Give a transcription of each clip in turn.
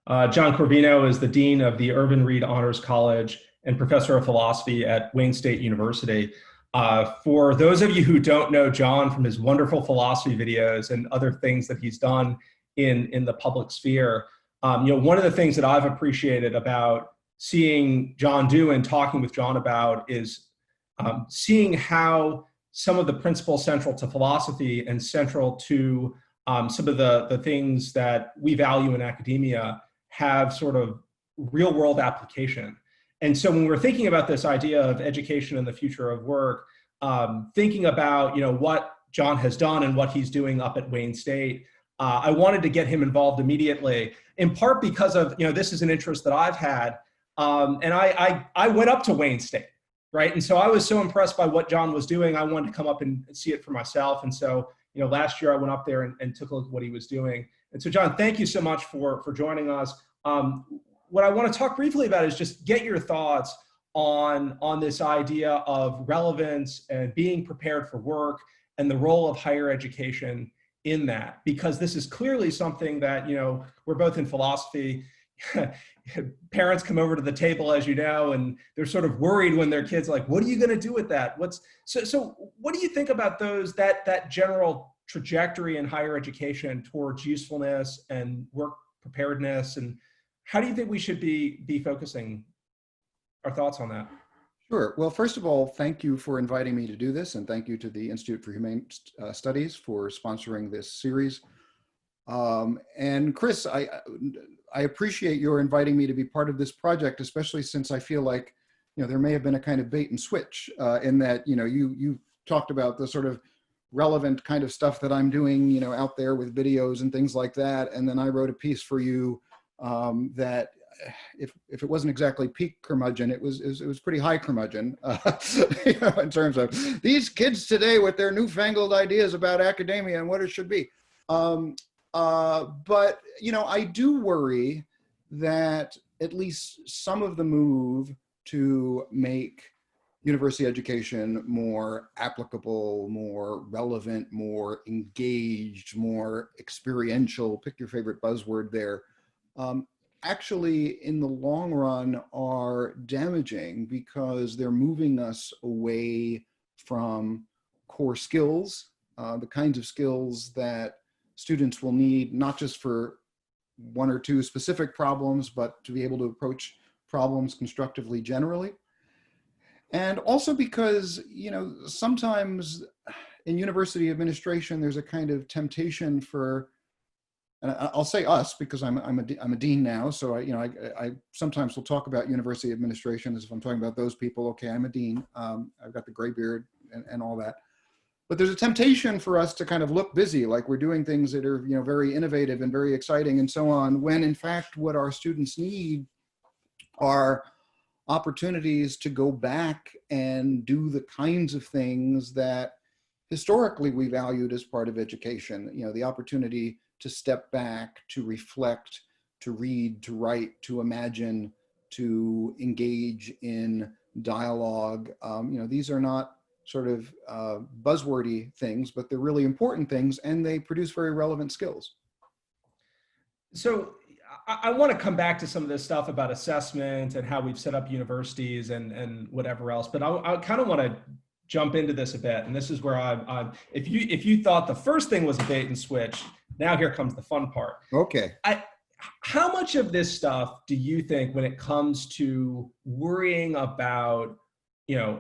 John Corvino is the Dean of the Irvin Reid Honors College and Professor of Philosophy at Wayne State University. For those of you who don't know John from his wonderful philosophy videos and other things that he's done in the public sphere, one of the things that I've appreciated about seeing John do and talking with John about is seeing how some of the principles central to philosophy and central to some of the things that we value in academia have sort of real world application. And so when we're thinking about this idea of education and the future of work, thinking about what John has done and what he's doing up at Wayne State, I wanted to get him involved immediately, in part because of, this is an interest that I've had. And I went up to Wayne State, right? And so I was so impressed by what John was doing, I wanted to come up and see it for myself. And so, last year I went up there and took a look at what he was doing. And so John, thank you so much for joining us. What I want to talk briefly about is just get your thoughts on this idea of relevance and being prepared for work and the role of higher education in that, because this is clearly something that, we're both in philosophy. Parents come over to the table, as you know, and they're sort of worried when their kids are like, what are you going to do with that? So what do you think about that general trajectory in higher education towards usefulness and work preparedness, and how do you think we should be focusing our thoughts on that? Sure. Well, first of all, thank you for inviting me to do this, and thank you to the Institute for Humane Studies for sponsoring this series. And Chris, I appreciate your inviting me to be part of this project, especially since I feel like, there may have been a kind of bait and switch in that, you talked about the sort of relevant kind of stuff that I'm doing, out there with videos and things like that. And then I wrote a piece for you that if it wasn't exactly peak curmudgeon, it was pretty high curmudgeon in terms of these kids today with their newfangled ideas about academia and what it should be. But, I do worry that at least some of the move to make university education more applicable, more relevant, more engaged, more experiential, pick your favorite buzzword there, actually in the long run are damaging because they're moving us away from core skills, the kinds of skills that students will need, not just for one or two specific problems, but to be able to approach problems constructively generally. And also because, sometimes in university administration, there's a kind of temptation for, and I'll say us because I'm a dean now, so I sometimes will talk about university administration as if I'm talking about those people. Okay, I'm a dean. I've got the gray beard and all that. But there's a temptation for us to kind of look busy, like we're doing things that are, very innovative and very exciting and so on, when in fact what our students need are opportunities to go back and do the kinds of things that historically we valued as part of education. The opportunity to step back, to reflect, to read, to write, to imagine, to engage in dialogue. These are not sort of buzzwordy things, but they're really important things, and they produce very relevant skills. So I want to come back to some of this stuff about assessment and how we've set up universities and whatever else, but I kind of want to jump into this a bit. And this is where if you thought the first thing was a bait and switch, now here comes the fun part. Okay. How much of this stuff do you think, when it comes to worrying about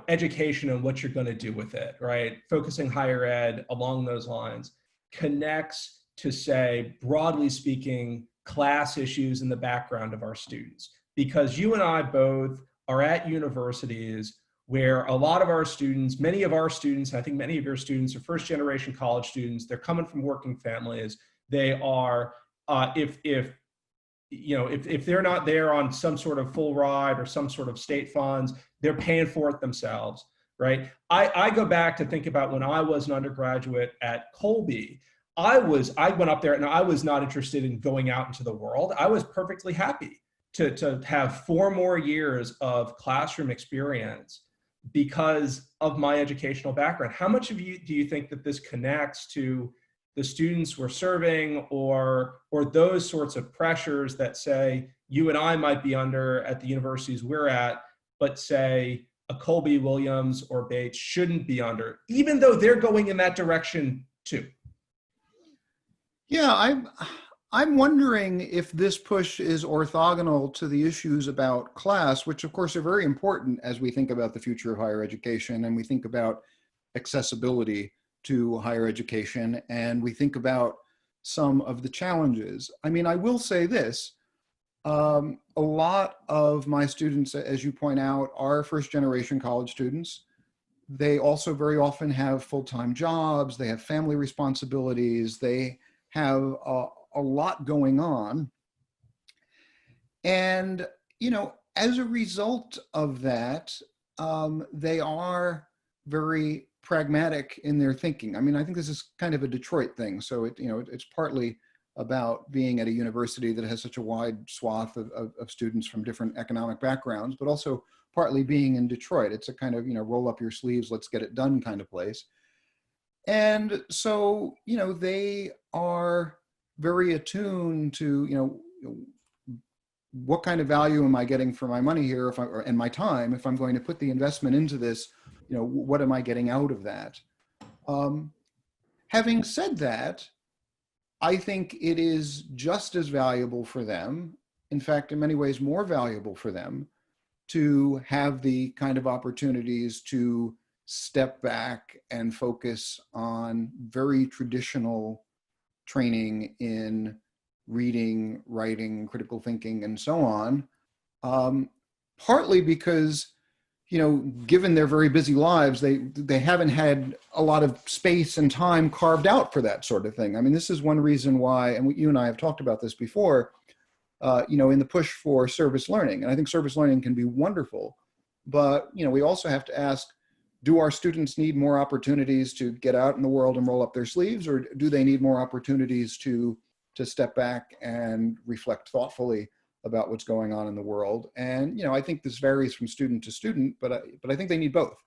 education and what you're going to do with it, right? Focusing higher ed along those lines, connects to, say, broadly speaking, class issues in the background of our students? Because you and I both are at universities where a lot of our students, many of our students, I think many of your students are first generation college students. They're coming from working families. They are, if they're not there on some sort of full ride or some sort of state funds, they're paying for it themselves, right? I go back to think about when I was an undergraduate at Colby. I went up there and I was not interested in going out into the world. I was perfectly happy to have 4 more years of classroom experience because of my educational background. How much do you think that this connects to the students we're serving, or those sorts of pressures that say you and I might be under at the universities we're at, but say a Colby, Williams, or Bates shouldn't be under, even though they're going in that direction too. Yeah, I'm wondering if this push is orthogonal to the issues about class, which of course are very important as we think about the future of higher education, and we think about accessibility to higher education, and we think about some of the challenges. I mean, I will say this, a lot of my students, as you point out, are first-generation college students. They also very often have full-time jobs, they have family responsibilities, they have a lot going on. And, you know, as a result of that, they are very pragmatic in their thinking. I mean, I think this is kind of a Detroit thing. So it's partly about being at a university that has such a wide swath of students from different economic backgrounds, but also partly being in Detroit. It's a kind of, roll up your sleeves, let's get it done kind of place. And so, they are very attuned to, what kind of value am I getting for my money here and my time, if I'm going to put the investment into this, what am I getting out of that? Having said that, I think it is just as valuable for them, in fact, in many ways more valuable for them, to have the kind of opportunities to step back and focus on very traditional training in reading, writing, critical thinking, and so on. Partly because, given their very busy lives, they haven't had a lot of space and time carved out for that sort of thing. I mean, this is one reason why, and you and I have talked about this before, in the push for service learning. And I think service learning can be wonderful, but, we also have to ask, do our students need more opportunities to get out in the world and roll up their sleeves, or do they need more opportunities to step back and reflect thoughtfully about what's going on in the world? And, I think this varies from student to student, but I think they need both.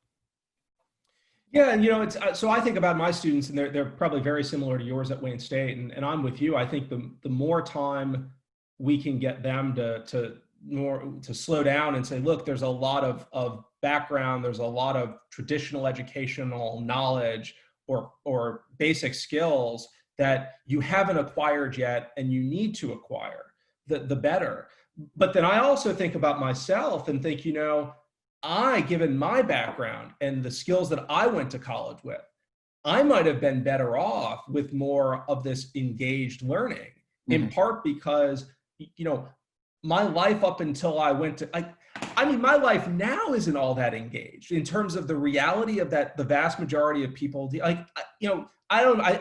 Yeah, and it's so I think about my students, and they're probably very similar to yours at Wayne State, and I'm with you. I think the more time we can get them to slow down and say, look, there's a lot of background, there's a lot of traditional educational knowledge or basic skills that you haven't acquired yet and you need to acquire, the better. But then I also think about myself and think, given my background and the skills that I went to college with, I might have been better off with more of this engaged learning, in part because, my life up until I went to, I mean, my life now isn't all that engaged in terms of the reality of that. The vast majority of people, I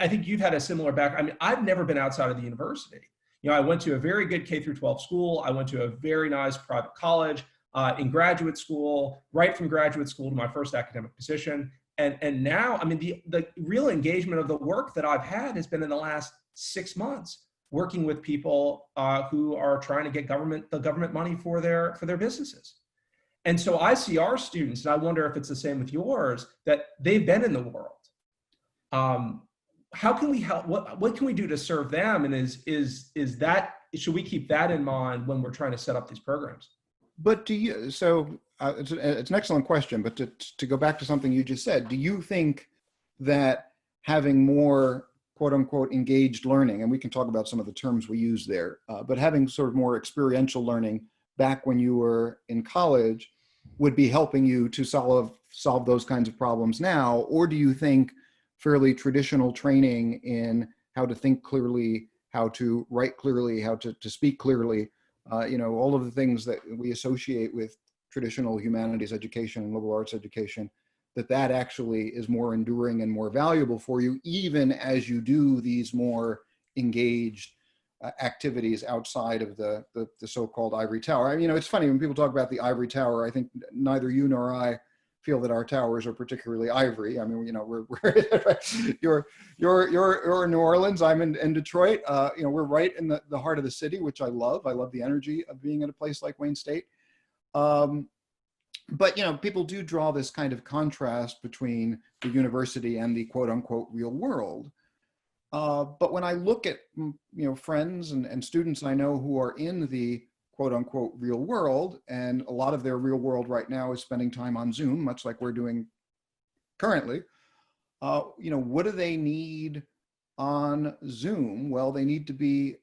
think you've had a similar background. I mean, I've never been outside of the university. I went to a very good K through 12 school. I went to a very nice private college. In graduate school, right from graduate school to my first academic position. And now, I mean, the real engagement of the work that I've had has been in the last 6 months, working with people who are trying to get the government money for their businesses. And so I see our students, and I wonder if it's the same with yours, that they've been in the world. How can we help? What can we do to serve them? And should we keep that in mind when we're trying to set up these programs? But it's an excellent question, but to go back to something you just said, do you think that having more quote unquote engaged learning, and we can talk about some of the terms we use there, but having sort of more experiential learning back when you were in college would be helping you to solve those kinds of problems now? Or do you think fairly traditional training in how to think clearly, how to write clearly, how to speak clearly, all of the things that we associate with traditional humanities education and liberal arts education, that actually is more enduring and more valuable for you, even as you do these more engaged activities outside of the so-called ivory tower? I mean, it's funny when people talk about the ivory tower. I think neither you nor I feel that our towers are particularly ivory. I mean, we're you're in New Orleans, I'm in Detroit. We're right in the heart of the city, which I love. I love the energy of being at a place like Wayne State. But people do draw this kind of contrast between the university and the quote unquote real world. But when I look at, friends and students I know who are in the quote unquote real world, and a lot of their real world right now is spending time on Zoom, much like we're doing currently, what do they need on Zoom? Well, they need to be,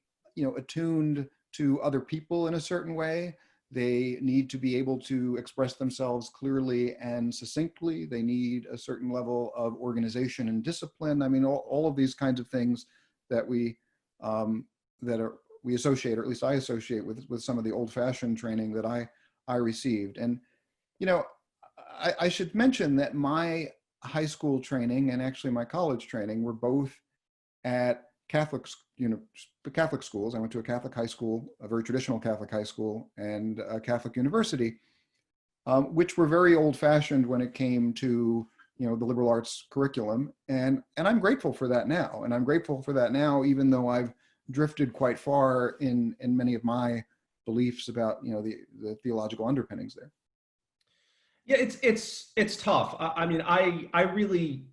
attuned to other people in a certain way. They need to be able to express themselves clearly and succinctly. They need a certain level of organization and discipline. I mean, all of these kinds of things that we associate, or at least I associate with some of the old-fashioned training that I received. And I should mention that my high school training and actually my college training were both at Catholic schools. I went to a Catholic high school, a very traditional Catholic high school, and a Catholic university, which were very old-fashioned when it came to the liberal arts curriculum. And I'm grateful for that now. And I'm grateful for that now, even though I've drifted quite far in many of my beliefs about the theological underpinnings there. Yeah, it's tough. I mean, I really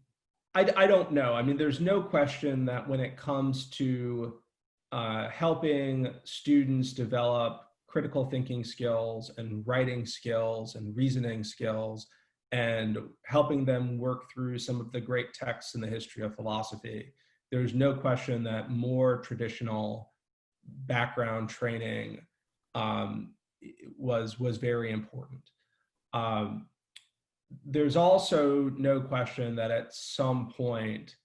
don't know. I mean, there's no question that when it comes to helping students develop critical thinking skills and writing skills and reasoning skills, and helping them work through some of the great texts in the history of philosophy, there's no question that more traditional background training was very important. There's also no question that at some point,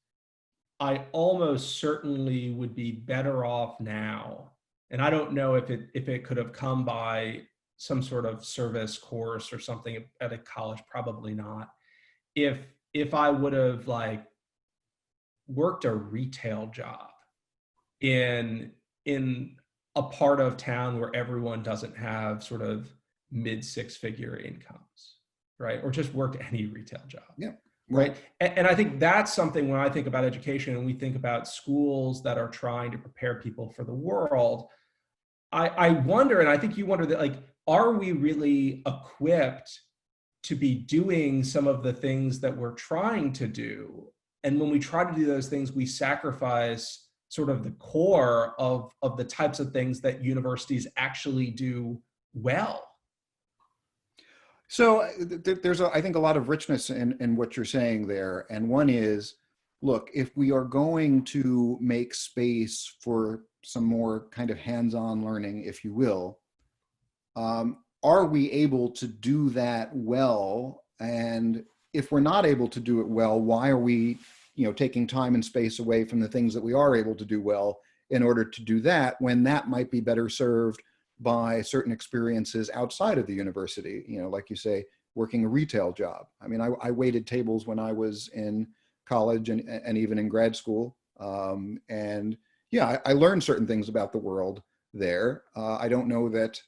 I almost certainly would be better off now. And I don't know if it could have come by some sort of service course or something at a college, probably not. If I would have worked a retail job in a part of town where everyone doesn't have sort of mid six-figure incomes, right? Or just worked any retail job. Yeah. Right. And I think that's something when I think about education and we think about schools that are trying to prepare people for the world, I wonder, and I think you wonder that, are we really equipped to be doing some of the things that we're trying to do? And when we try to do those things, we sacrifice sort of the core of the types of things that universities actually do well. So there's, I think, a lot of richness in what you're saying there. And one is, look, if we are going to make space for some more kind of hands-on learning, if you will, are we able to do that well? And if we're not able to do it well, why are we, taking time and space away from the things that we are able to do well in order to do that, when that might be better served by certain experiences outside of the university, like you say, working a retail job. I mean, I waited tables when I was in college and even in grad school. And yeah, I learned certain things about the world there. I don't know that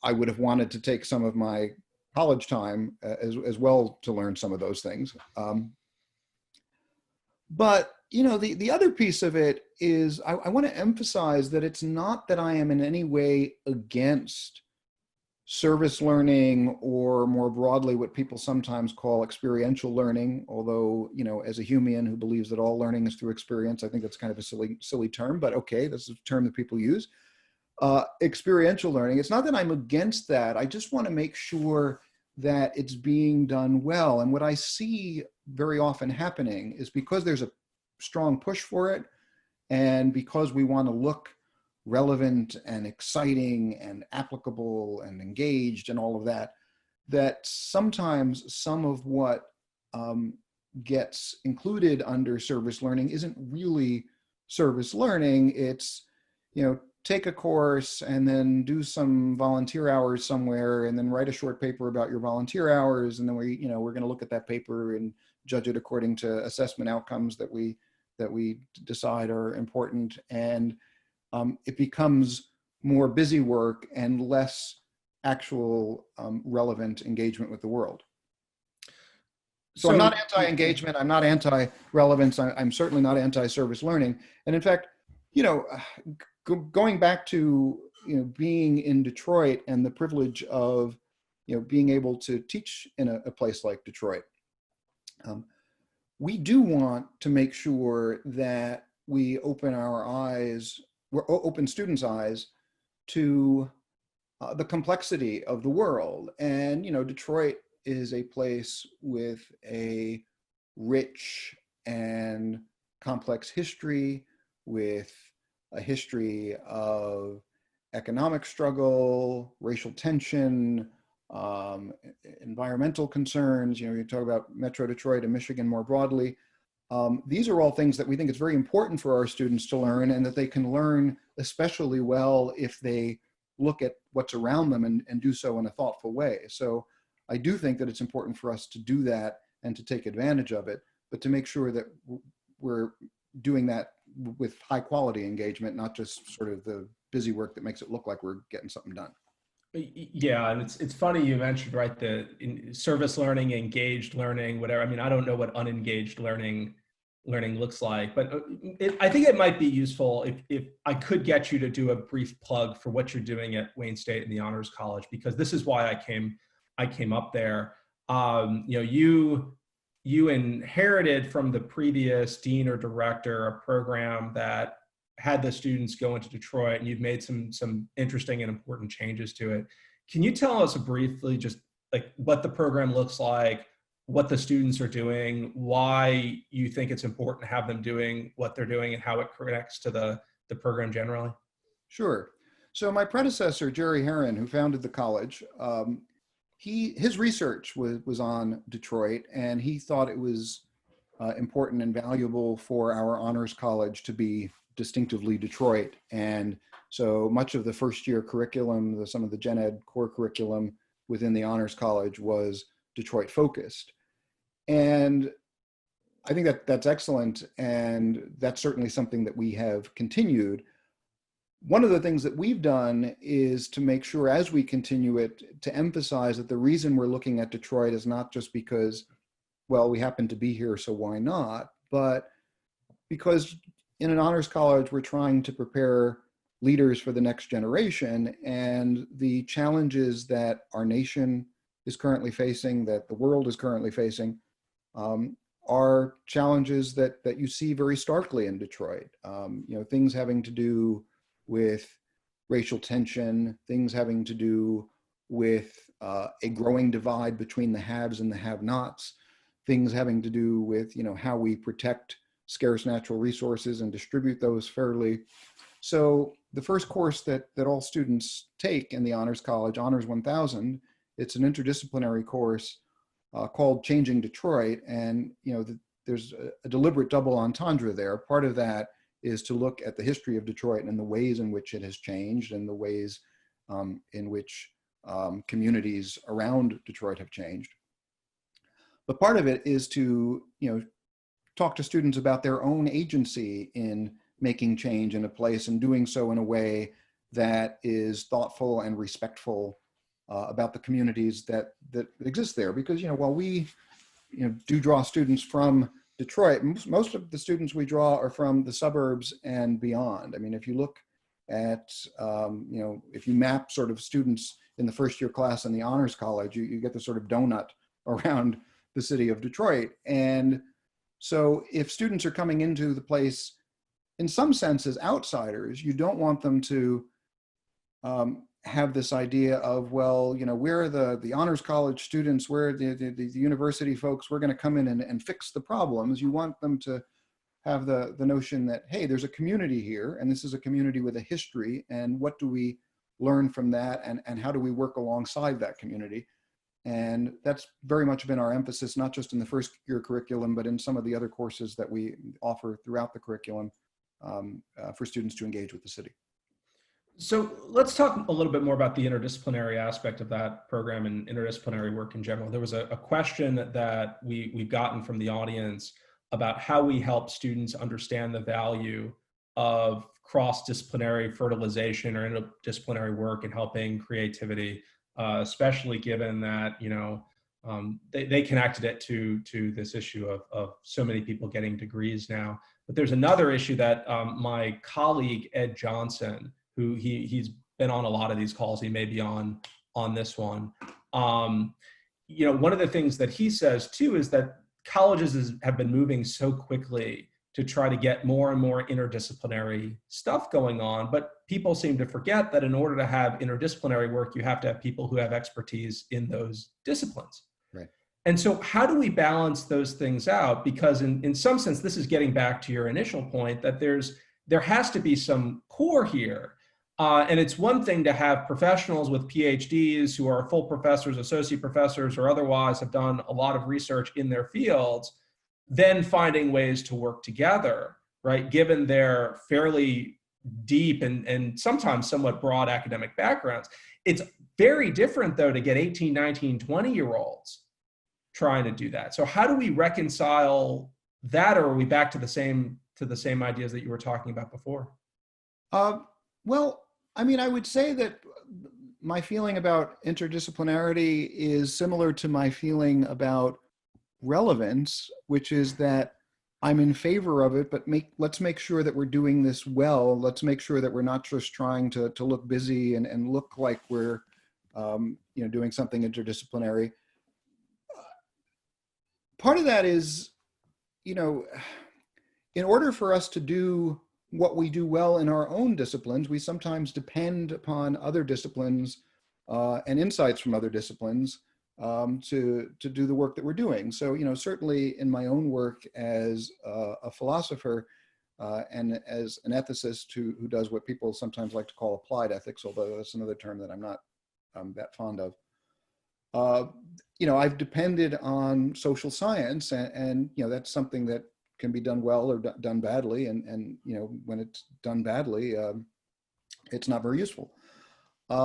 I would have wanted to take some of my college time as well to learn some of those things. But the other piece of it is I want to emphasize that it's not that I am in any way against service learning, or more broadly, what people sometimes call experiential learning. Although, as a Humean who believes that all learning is through experience, I think that's kind of a silly term, but okay, this is a term that people use. Experiential learning. It's not that I'm against that. I just want to make sure that it's being done well. And what I see very often happening is, because there's a strong push for it, and because we want to look relevant and exciting and applicable and engaged and all of that, that sometimes some of what gets included under service learning isn't really service learning. It's, take a course and then do some volunteer hours somewhere, and then write a short paper about your volunteer hours, and then we're going to look at that paper and judge it according to assessment outcomes that we decide are important. And it becomes more busy work and less actual relevant engagement with the world. So I'm not anti-engagement. I'm not anti-relevance. I'm certainly not anti-service learning. And in fact, going back to being in Detroit and the privilege of being able to teach in a place like Detroit, we do want to make sure that we open open students' eyes to the complexity of the world. And, Detroit is a place with a rich and complex history, with a history of economic struggle, racial tension, environmental concerns. You talk about Metro Detroit and Michigan more broadly. These are all things that we think it's very important for our students to learn, and that they can learn especially well if they look at what's around them and do so in a thoughtful way. So I do think that it's important for us to do that and to take advantage of it, but to make sure that we're doing that with high quality engagement, not just sort of the busy work that makes it look like we're getting something done. Yeah, and it's funny you mentioned, right, the service learning, engaged learning, whatever. I mean, I don't know what unengaged learning looks like, but I think it might be useful if I could get you to do a brief plug for what you're doing at Wayne State and the Honors College, because this is why I came up there. You inherited from the previous dean or director a program that had the students go into Detroit, and you've made some interesting and important changes to it. Can you tell us briefly just like what the program looks like, what the students are doing, why you think it's important to have them doing what they're doing, and how it connects to the program generally? Sure. So my predecessor, Jerry Herron, who founded the college, his research was on Detroit, and he thought it was important and valuable for our honors college to be distinctively Detroit. And so much of the first year curriculum, some of the gen ed core curriculum within the honors college was Detroit focused. And I think that's excellent. And that's certainly something that we have continued. One of the things that we've done is to make sure as we continue it, to emphasize that the reason we're looking at Detroit is not just because, well, we happen to be here, so why not? But because in an honors college, we're trying to prepare leaders for the next generation, and the challenges that our nation is currently facing, that the world is currently facing, are challenges that you see very starkly in Detroit. Things having to do with racial tension, things having to do with a growing divide between the haves and the have-nots, things having to do with how we protect scarce natural resources and distribute those fairly. So the first course that all students take in the Honors College, Honors 1000, it's an interdisciplinary course called Changing Detroit. And there's a deliberate double entendre there. Part of that is to look at the history of Detroit and the ways in which it has changed, and the ways in which communities around Detroit have changed. But part of it is to talk to students about their own agency in making change in a place, and doing so in a way that is thoughtful and respectful about the communities that exist there. Because while we do draw students from Detroit, most of the students we draw are from the suburbs and beyond. I mean, if you look at if you map sort of students in the first year class in the Honors College, you get the sort of donut around the city of Detroit. And so if students are coming into the place in some sense as outsiders, you don't want them to have this idea of, well, we're the Honors College students, we're the university folks, we're going to come in and fix the problems. You want them to have the notion that, hey, there's a community here, and this is a community with a history, and what do we learn from that, and how do we work alongside that community? And that's very much been our emphasis, not just in the first year curriculum, but in some of the other courses that we offer throughout the curriculum for students to engage with the city. So let's talk a little bit more about the interdisciplinary aspect of that program and interdisciplinary work in general. There was a question that we've gotten from the audience about how we help students understand the value of cross-disciplinary fertilization or interdisciplinary work in helping creativity, especially given that they connected it to this issue of so many people getting degrees now. But there's another issue that my colleague Ed Johnson, who he's been on a lot of these calls, he may be on this one. One of the things that he says too is that colleges have been moving so quickly to try to get more and more interdisciplinary stuff going on. But people seem to forget that in order to have interdisciplinary work, you have to have people who have expertise in those disciplines. Right. And so how do we balance those things out? Because in some sense, this is getting back to your initial point that there has to be some core here. And it's one thing to have professionals with PhDs who are full professors, associate professors, or otherwise have done a lot of research in their fields, then finding ways to work together, right? Given their fairly deep and sometimes somewhat broad academic backgrounds. It's very different though to get 18, 19, 20-year-olds trying to do that. So how do we reconcile that, or are we back to the same ideas that you were talking about before? Well, I mean, I would say that my feeling about interdisciplinarity is similar to my feeling about relevance, which is that I'm in favor of it, but let's make sure that we're doing this well. Let's make sure that we're not just trying to look busy and look like we're doing something interdisciplinary. Part of that is, in order for us to do what we do well in our own disciplines, we sometimes depend upon other disciplines and insights from other disciplines to do the work that we're doing. So, certainly in my own work as a philosopher and as an ethicist who does what people sometimes like to call applied ethics, although that's another term that I'm not that fond of. I've depended on social science, and that's something that can be done well or done badly, and when it's done badly, it's not very useful. There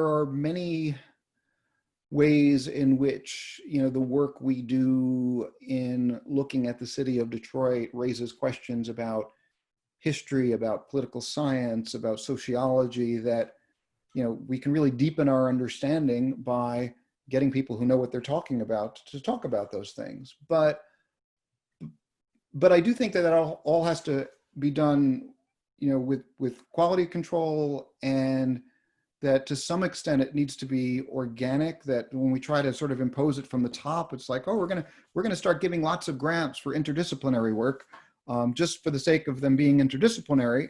are many ways in which the work we do in looking at the city of Detroit raises questions about history, about political science, about sociology that we can really deepen our understanding by getting people who know what they're talking about to talk about those things. But I do think that all has to be done, with quality control, and that to some extent it needs to be organic. That when we try to sort of impose it from the top, it's like, oh, we're gonna start giving lots of grants for interdisciplinary work, just for the sake of them being interdisciplinary.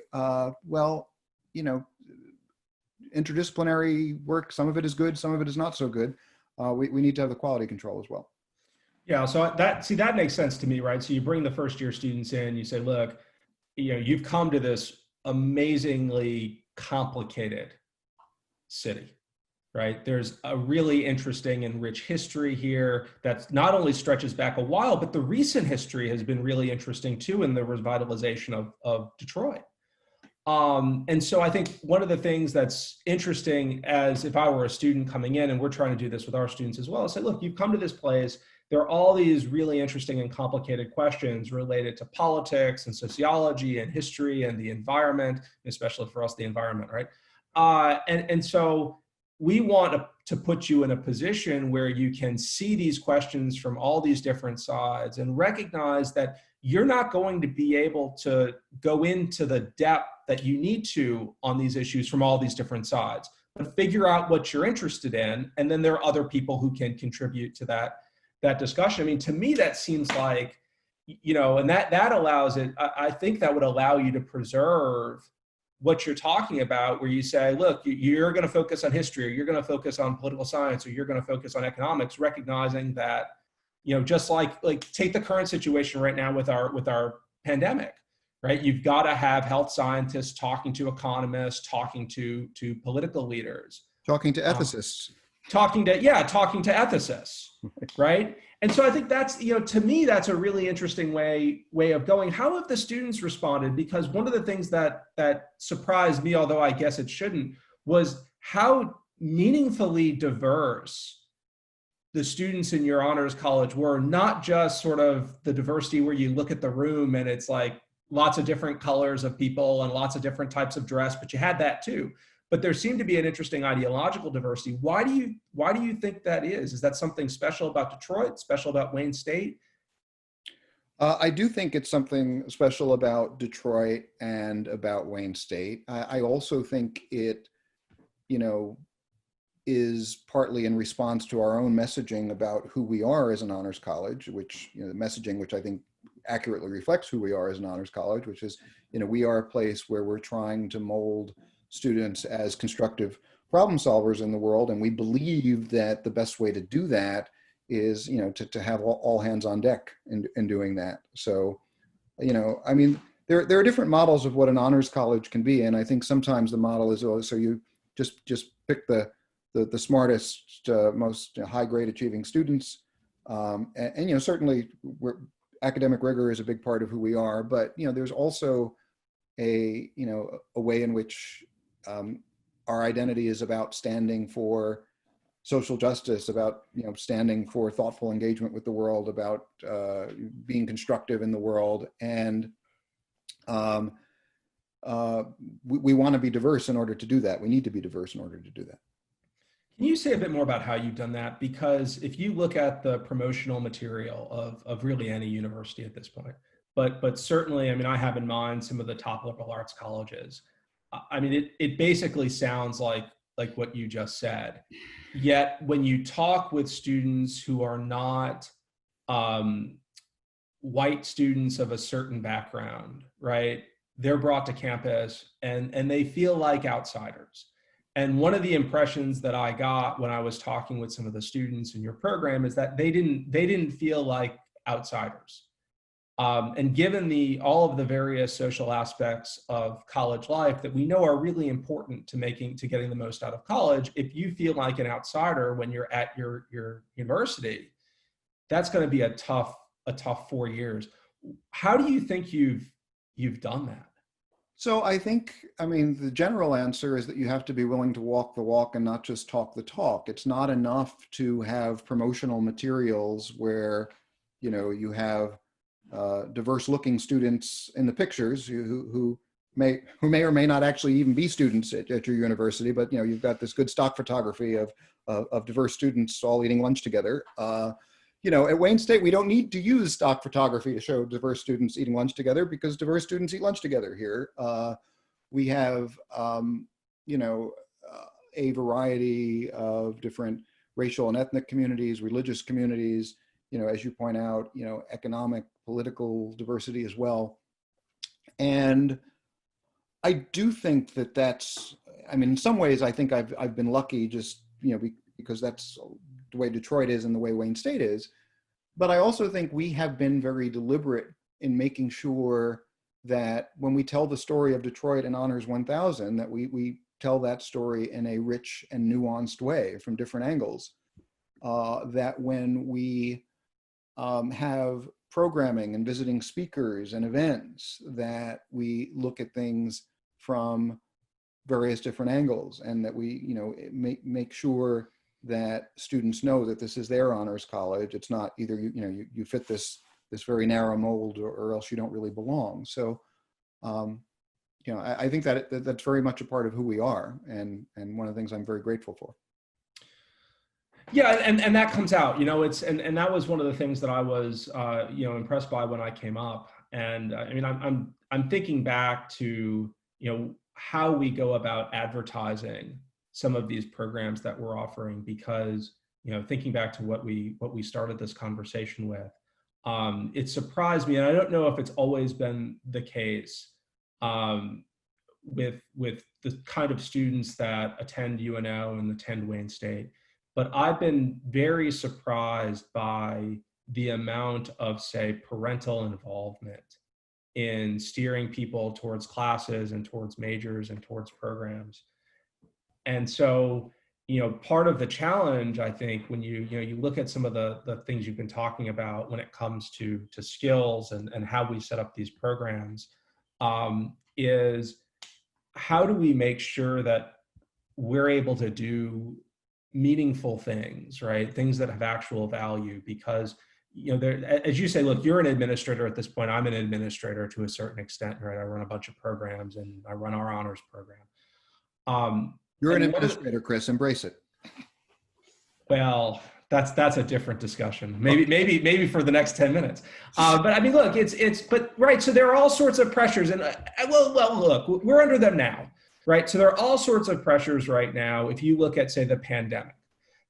Interdisciplinary work, some of it is good, some of it is not so good. We need to have the quality control as well. Yeah, so that makes sense to me, right? So you bring the first year students in, you say, look, you've come to this amazingly complicated city, right? There's a really interesting and rich history here that not only stretches back a while, but the recent history has been really interesting too in the revitalization of Detroit. And so I think one of the things that's interesting, as if I were a student coming in, and we're trying to do this with our students as well, is say, look, you've come to this place. There are all these really interesting and complicated questions related to politics and sociology and history and the environment, especially for us, the environment, right? And so we want to put you in a position where you can see these questions from all these different sides and recognize that you're not going to be able to go into the depth that you need to on these issues from all these different sides, but figure out what you're interested in. And then there are other people who can contribute to that discussion. I mean, to me, that seems like, and that allows it, I think that would allow you to preserve what you're talking about, where you say, look, you're going to focus on history, or you're going to focus on political science, or you're going to focus on economics, recognizing that, just like take the current situation right now with our pandemic, right? You've got to have health scientists talking to economists, talking to political leaders, talking to ethicists. Talking to ethicists, right? And so I think that's, to me, that's a really interesting way of going. How have the students responded? Because one of the things that surprised me, although I guess it shouldn't, was how meaningfully diverse the students in your honors college were. Not just sort of the diversity where you look at the room and it's like lots of different colors of people and lots of different types of dress, but you had that too. But there seemed to be an interesting ideological diversity. Why do you think that is? Is that something special about Detroit, special about Wayne State? I do think it's something special about Detroit and about Wayne State. I also think it, is partly in response to our own messaging about who we are as an honors college, which, the messaging which I think accurately reflects who we are as an honors college, which is, we are a place where we're trying to mold students as constructive problem solvers in the world. And we believe that the best way to do that is, to have all hands on deck in doing that. So, I mean, there are different models of what an honors college can be. And I think sometimes the model is, so you just pick the smartest, most high grade achieving students. And certainly academic rigor is a big part of who we are, but, there's also a way in which our identity is about standing for social justice, about standing for thoughtful engagement with the world, about being constructive in the world, and we want to be diverse in order to do that. We need to be diverse in order to do that. Can you say a bit more about how you've done that? Because if you look at the promotional material of really any university at this point, but certainly, I mean, I have in mind some of the top liberal arts colleges. I mean, it basically sounds like what you just said. Yet when you talk with students who are not white students of a certain background, right? They're brought to campus and they feel like outsiders. And one of the impressions that I got when I was talking with some of the students in your program is that they didn't feel like outsiders. And given all of the various social aspects of college life that we know are really important to getting the most out of college, if you feel like an outsider when you're at your university, that's going to be a tough 4 years. How do you think you've done that? So I think, the general answer is that you have to be willing to walk the walk and not just talk the talk. It's not enough to have promotional materials where, you have diverse looking students in the pictures who may or may not actually even be students at your university, but you've got this good stock photography of diverse students all eating lunch together. At Wayne State, we don't need to use stock photography to show diverse students eating lunch together because diverse students eat lunch together here. We have, a variety of different racial and ethnic communities, religious communities, as you point out, economic, political diversity as well. And I do think that's, in some ways, I think I've been lucky just, because that's the way Detroit is and the way Wayne State is. But I also think we have been very deliberate in making sure that when we tell the story of Detroit and Honors 1000, that we tell that story in a rich and nuanced way from different angles. That when we have programming and visiting speakers and events, that we look at things from various different angles, and that we make sure that students know that this is their honors college. It's not either you fit this very narrow mold or else you don't really belong. So I think that's very much a part of who we are, and one of the things I'm very grateful for. Yeah, and that comes out, it's and that was one of the things that I was impressed by when I came up. And I'm thinking back to how we go about advertising some of these programs that we're offering, because thinking back to what we started this conversation with, it surprised me, and I don't know if it's always been the case with the kind of students that attend UNO and attend Wayne State. But I've been very surprised by the amount of, say, parental involvement in steering people towards classes and towards majors and towards programs. And so, part of the challenge, I think, when you look at some of the things you've been talking about when it comes to skills and how we set up these programs, is how do we make sure that we're able to do meaningful things, right? Things that have actual value, because as you say, look, you're an administrator at this point. I'm an administrator to a certain extent, right? I run a bunch of programs and I run our honors program. You're an administrator, Chris. Embrace it. Well, that's a different discussion. Maybe for the next 10 minutes. But look, but right. So there are all sorts of pressures, and well, look, we're under them now, right? So there are all sorts of pressures right now. If you look at, say, the pandemic,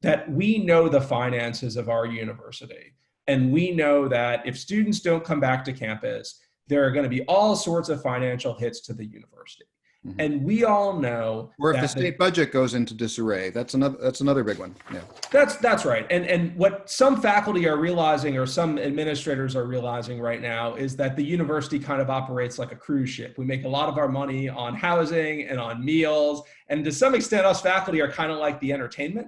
that we know the finances of our university. And we know that if students don't come back to campus, there are going to be all sorts of financial hits to the university. Mm-hmm. And we all know or if that the state budget goes into disarray, that's another big one. Yeah. That's right. And what some faculty are realizing, or some administrators are realizing right now, is that the university kind of operates like a cruise ship. We make a lot of our money on housing and on meals, and to some extent, us faculty are kind of like the entertainment.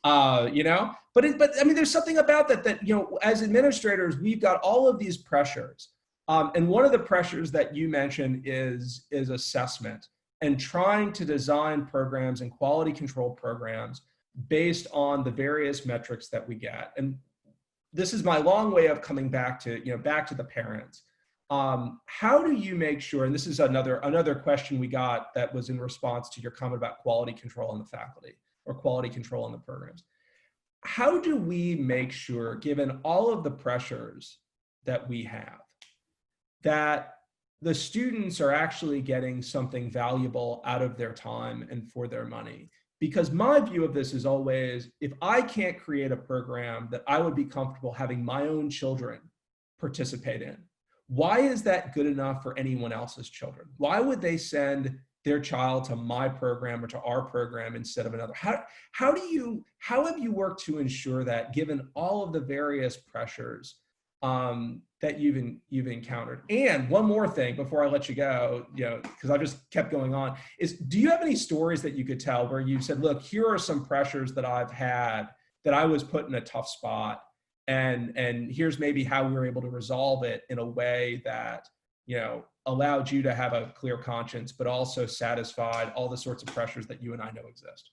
You know, but I mean, there's something about that, you know, as administrators, we've got all of these pressures. And one of the pressures that you mentioned is assessment, and trying to design programs and quality control programs based on the various metrics that we get. And this is my long way of coming back to, you know, back to the parents. How do you make sure, and this is another question we got that was in response to your comment about quality control on the faculty or quality control on the programs. How do we make sure, given all of the pressures that we have, that the students are actually getting something valuable out of their time and for their money? Because my view of this is always, if I can't create a program that I would be comfortable having my own children participate in, why is that good enough for anyone else's children? Why would they send their child to my program or to our program instead of another? How have you worked to ensure that, given all of the various pressures that you've encountered? And one more thing before I let you go, you know, because I just kept going on, is do you have any stories that you could tell where you said, look, here are some pressures that I've had that I was put in a tough spot, and here's maybe how we were able to resolve it in a way that, you know, allowed you to have a clear conscience, but also satisfied all the sorts of pressures that you and I know exist?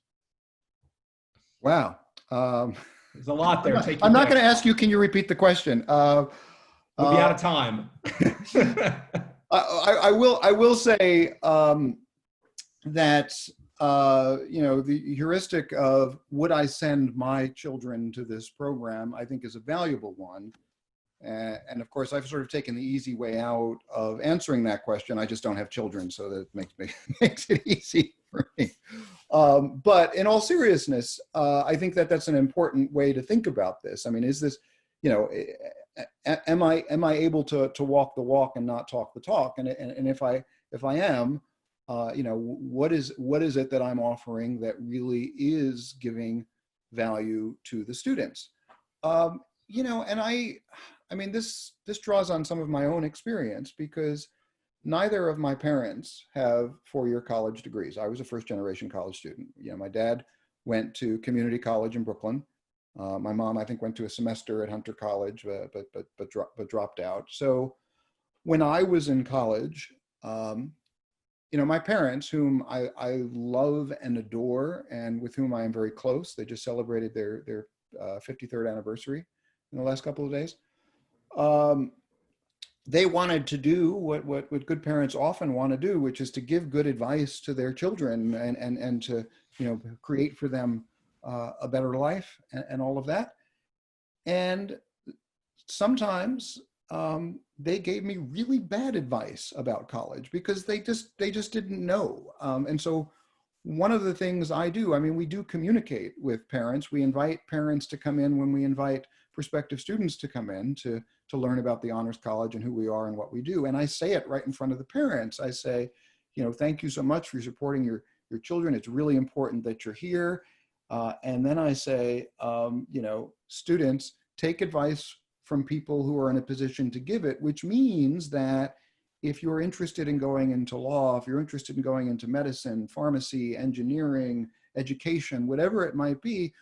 Wow. There's a lot there. I'm not going to ask you, can you repeat the question? We'll be out of time. I will say that, you know, the heuristic of would I send my children to this program, I think is a valuable one. And of course, I've sort of taken the easy way out of answering that question. I just don't have children, so that makes it easy for me. But in all seriousness, I think that that's an important way to think about this. I mean, is this, you know, am I able to walk the walk and not talk the talk? And if I am, you know, what is it that I'm offering that really is giving value to the students? You know, and I mean, this draws on some of my own experience, because neither of my parents have four-year college degrees. I was a first-generation college student. You know, my dad went to community college in Brooklyn. My mom, I think, went to a semester at Hunter College, but dropped out. So when I was in college, you know, my parents, whom I love and adore, and with whom I am very close, they just celebrated their 53rd anniversary in the last couple of days. They wanted to do what good parents often want to do, which is to give good advice to their children and to, you know, create for them a better life and all of that. And sometimes they gave me really bad advice about college because they just didn't know. And so one of the things I do, I mean, we do communicate with parents. We invite parents to come in when we invite prospective students to come in to learn about the Honors College and who we are and what we do. And I say it right in front of the parents. I say, you know, thank you so much for supporting your children. It's really important that you're here. And then I say, you know, students, take advice from people who are in a position to give it, which means that if you're interested in going into law, if you're interested in going into medicine, pharmacy, engineering, education, whatever it might be,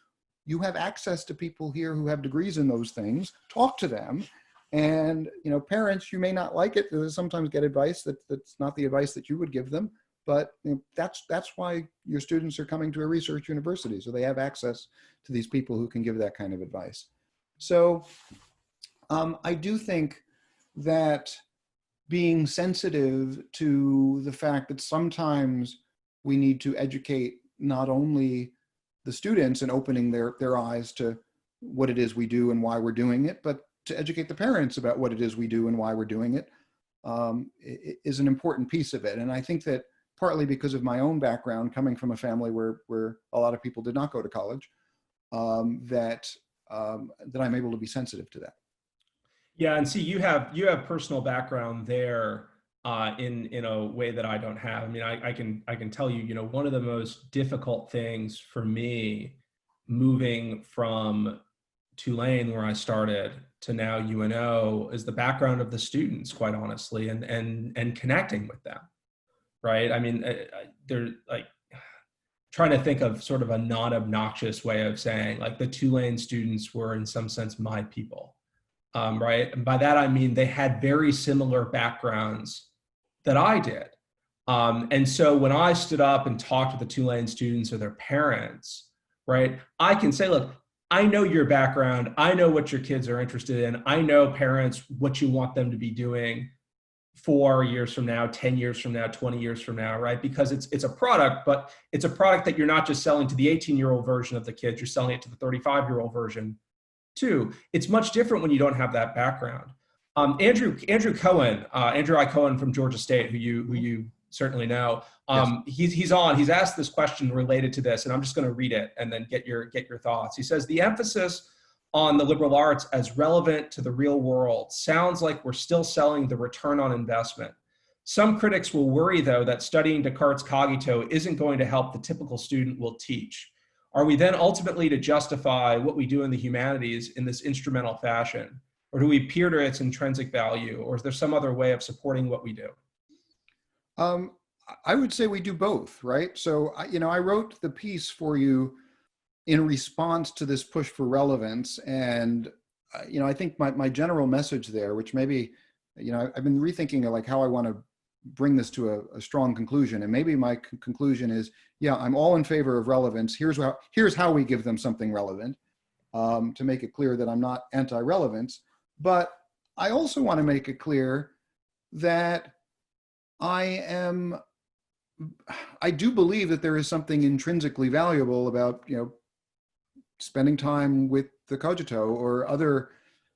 you have access to people here who have degrees in those things. Talk to them. And, you know, parents, you may not like it. They sometimes get advice that's not the advice that you would give them. But you know, that's why your students are coming to a research university. So they have access to these people who can give that kind of advice. So I do think that being sensitive to the fact that sometimes we need to educate not only the students and opening their eyes to what it is we do and why we're doing it, but to educate the parents about what it is we do and why we're doing it, is an important piece of it. And I think that partly because of my own background, coming from a family where a lot of people did not go to college, that I'm able to be sensitive to that. Yeah, and see, you have personal background there in a way that I don't have. I mean, I can tell you, you know, one of the most difficult things for me moving from Tulane, where I started, to now UNO is the background of the students, quite honestly, and connecting with them, right? I mean, they're like trying to think of sort of a non-obnoxious way of saying, like, the Tulane students were in some sense my people, right? And by that I mean they had very similar backgrounds that I did. And so when I stood up and talked with the Tulane students or their parents, right, I can say, look, I know your background. I know what your kids are interested in. I know, parents, what you want them to be doing 4 years from now, 10 years from now, 20 years from now, right? Because it's a product, but it's a product that you're not just selling to the 18-year-old version of the kids, you're selling it to the 35-year-old version too. It's much different when you don't have that background. Andrew Cohen, Andrew I. Cohen from Georgia State, who you certainly know, Yes. he's on. He's asked this question related to this, and I'm just going to read it and then get your thoughts. He says, the emphasis on the liberal arts as relevant to the real world sounds like we're still selling the return on investment. Some critics will worry, though, that studying Descartes' cogito isn't going to help the typical student will teach. Are we then ultimately to justify what we do in the humanities in this instrumental fashion? Or do we peer to its intrinsic value? Or is there some other way of supporting what we do? Um, I would say we do both, right? So, I wrote the piece for you in response to this push for relevance. And, I think my general message there, which maybe, I've been rethinking like how I want to bring this to a strong conclusion. And maybe my conclusion is, yeah, I'm all in favor of relevance. Here's how we give them something relevant, to make it clear that I'm not anti-relevance. But I also want to make it clear that I do believe that there is something intrinsically valuable about, spending time with the cogito or other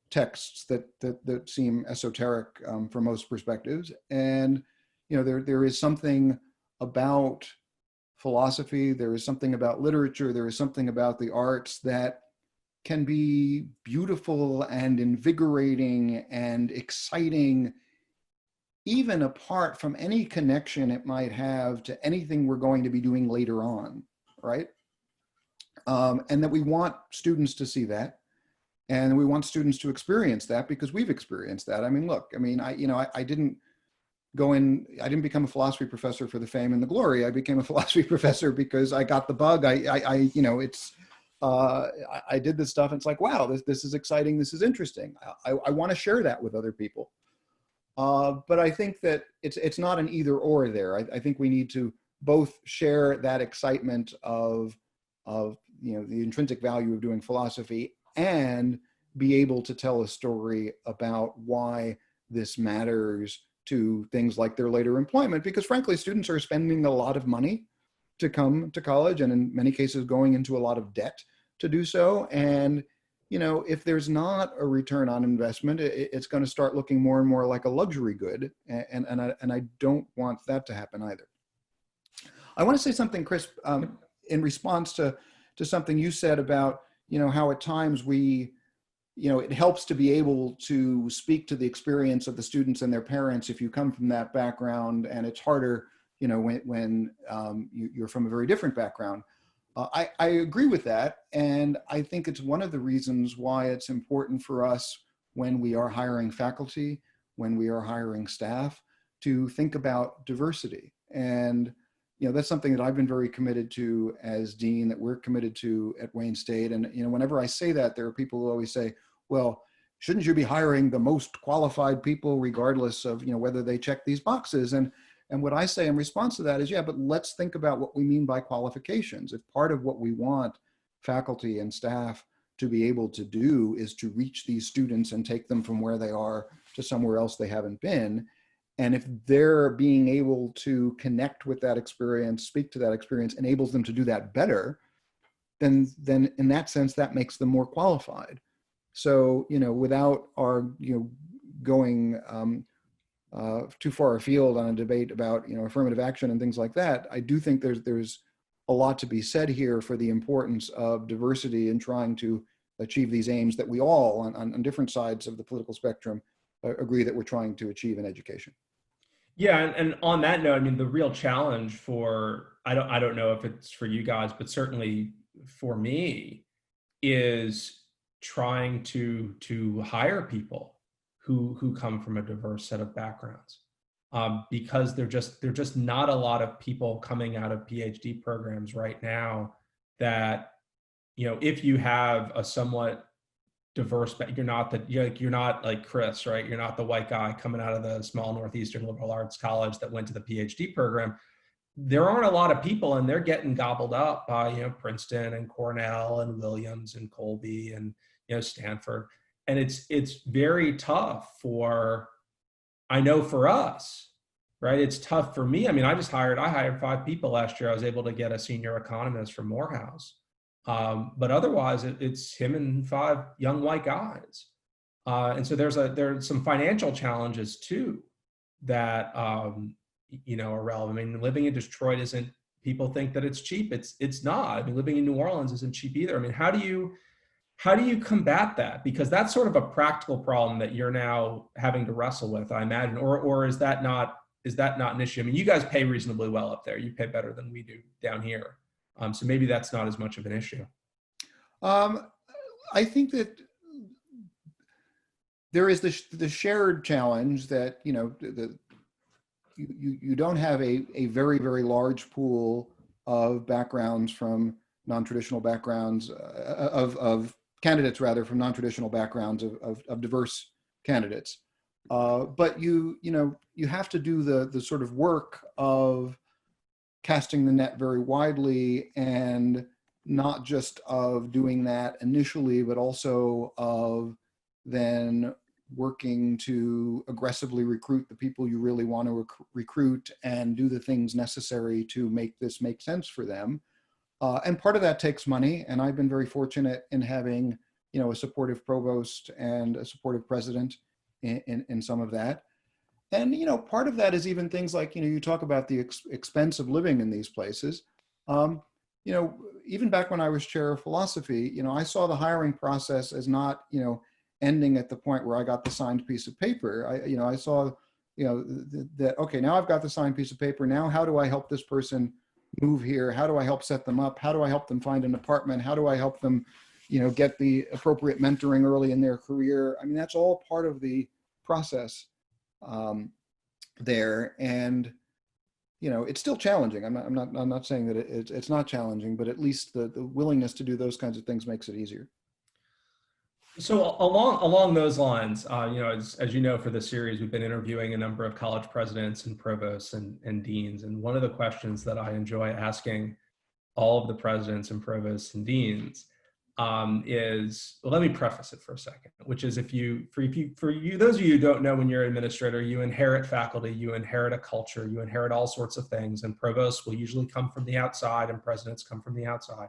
texts that seem esoteric from most perspectives. And, there is something about philosophy, there is something about literature, there is something about the arts that can be beautiful and invigorating and exciting, even apart from any connection it might have to anything we're going to be doing later on, right? And that we want students to see that, and we want students to experience that because we've experienced that. I mean, look, I didn't become a philosophy professor for the fame and the glory. I became a philosophy professor because I got the bug. I did this stuff, and it's like, wow, this is exciting. This is interesting. I want to share that with other people. But I think that it's not an either or there. I think we need to both share that excitement of the intrinsic value of doing philosophy and be able to tell a story about why this matters to things like their later employment. Because frankly, students are spending a lot of money to come to college, and in many cases going into a lot of debt to do so. And if there's not a return on investment, it's going to start looking more and more like a luxury good. And I don't want that to happen either. I want to say something, Chris, in response to something you said about, how at times it helps to be able to speak to the experience of the students and their parents if you come from that background, and it's harder, when you're from a very different background. I agree with that. And I think it's one of the reasons why it's important for us when we are hiring faculty, when we are hiring staff, to think about diversity. And, that's something that I've been very committed to as dean, that we're committed to at Wayne State. And, whenever I say that, there are people who always say, well, shouldn't you be hiring the most qualified people regardless of, whether they check these boxes? And what I say in response to that is, yeah, but let's think about what we mean by qualifications. If part of what we want faculty and staff to be able to do is to reach these students and take them from where they are to somewhere else they haven't been, and if they're being able to connect with that experience, speak to that experience, enables them to do that better, then in that sense, that makes them more qualified. So, without our, going too far afield on a debate about, affirmative action and things like that, I do think there's a lot to be said here for the importance of diversity in trying to achieve these aims that we all on different sides of the political spectrum agree that we're trying to achieve in education. Yeah, and on that note, I mean, the real challenge for, I don't know if it's for you guys, but certainly for me, is trying to hire people who come from a diverse set of backgrounds, because they're just not a lot of people coming out of PhD programs right now that, if you have a somewhat diverse, but you're not like Chris, right? You're not the white guy coming out of the small Northeastern liberal arts college that went to the PhD program. There aren't a lot of people, and they're getting gobbled up by Princeton and Cornell and Williams and Colby and Stanford, and it's very tough I know for us, right? It's tough for me. I mean, I hired 5 people last year. I was able to get a senior economist from Morehouse. But otherwise, it's him and 5 young white guys. And so there's some financial challenges too that, are relevant. I mean, living in Detroit people think that it's cheap. It's not. I mean, living in New Orleans isn't cheap either. I mean, how do you combat that? Because that's sort of a practical problem that you're now having to wrestle with, I imagine, or is that not an issue? I mean, you guys pay reasonably well up there. You pay better than we do down here. So maybe that's not as much of an issue. I think that there is the shared challenge that, you don't have a very, very large pool of backgrounds from non-traditional backgrounds, of candidates rather, from non-traditional backgrounds of diverse candidates. But you have to do the sort of work of casting the net very widely, and not just of doing that initially, but also of then working to aggressively recruit the people you really want to recruit and do the things necessary to make this make sense for them. And part of that takes money. And I've been very fortunate in having, a supportive provost and a supportive president in some of that. And, part of that is even things like, you talk about the expense of living in these places. Even back when I was chair of philosophy, I saw the hiring process as not, ending at the point where I got the signed piece of paper. I saw, that, okay, now I've got the signed piece of paper. Now, how do I help this person move here? How do I help set them up? How do I help them find an apartment? How do I help them, get the appropriate mentoring early in their career? I mean, that's all part of the process there. And, it's still challenging. I'm not saying that it's not challenging, but at least the willingness to do those kinds of things makes it easier. So along those lines, as you know, for the series, we've been interviewing a number of college presidents and provosts and deans. And one of the questions that I enjoy asking all of the presidents and provosts and deans is, well, let me preface it for a second, which is those of you who don't know, when you're an administrator, you inherit faculty, you inherit a culture, you inherit all sorts of things, and provosts will usually come from the outside and presidents come from the outside.